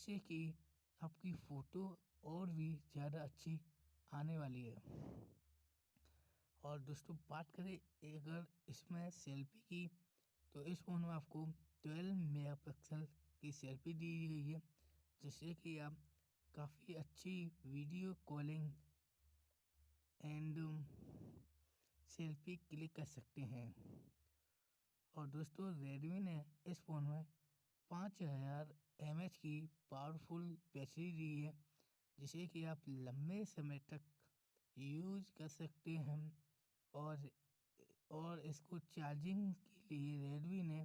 जिससे कि आपकी फ़ोटो और भी ज़्यादा अच्छी आने वाली है। और दोस्तों बात करें अगर इसमें सेल्फी की, तो इस फ़ोन में आपको 12 मेगापिक्सल की सेल्फी दी गई है, जिससे कि आप काफ़ी अच्छी video calling and selfie click कर सकते हैं। और दोस्तों रेडमी ने इस फ़ोन में 5000 mAh की पावरफुल बैटरी दी है, जिसे कि आप लंबे समय तक यूज कर सकते हैं। और इसको चार्जिंग के लिए रेडमी ने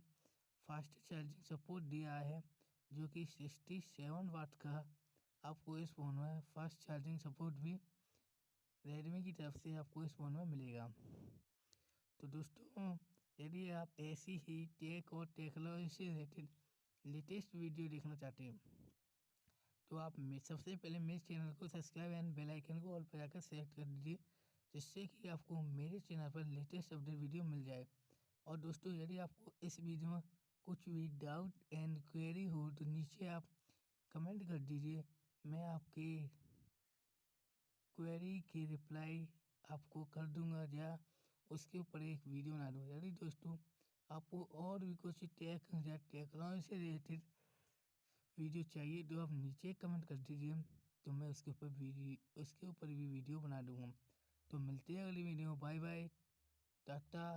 फास्ट चार्जिंग सपोर्ट दिया है, जो कि 67 वाट का आपको इस फ़ोन में फास्ट चार्जिंग सपोर्ट भी रेडमी की तरफ से आपको इस फ़ोन में मिलेगा। तो दोस्तों यदि आप ऐसी ही टेक और टेक्नोलॉजी से रिलेटेड लेटेस्ट वीडियो देखना चाहते हैं, तो आप सबसे पहले मेरे चैनल को सब्सक्राइब एंड बेल आइकन को ऑल पर जाकर सेलेक्ट कर दीजिए, जिससे कि आपको मेरे चैनल पर लेटेस्ट अपडेट वीडियो मिल जाए। और दोस्तों यदि आपको इस वीडियो में कुछ भी डाउट एंड क्वेरी हो तो नीचे आप कमेंट कर दीजिए, मैं आपके क्वेरी की रिप्लाई आपको कर दूंगा या उसके ऊपर एक वीडियो बना दूंगा। यदि दोस्तों आपको और भी कुछ टेक या टेक्नोलॉजी से रिलेटेड वीडियो चाहिए तो आप नीचे कमेंट कर दीजिए, तो मैं उसके ऊपर भी वीडियो बना दूंगा। तो मिलते हैं अगली वीडियो, बाय बाय, टाटा।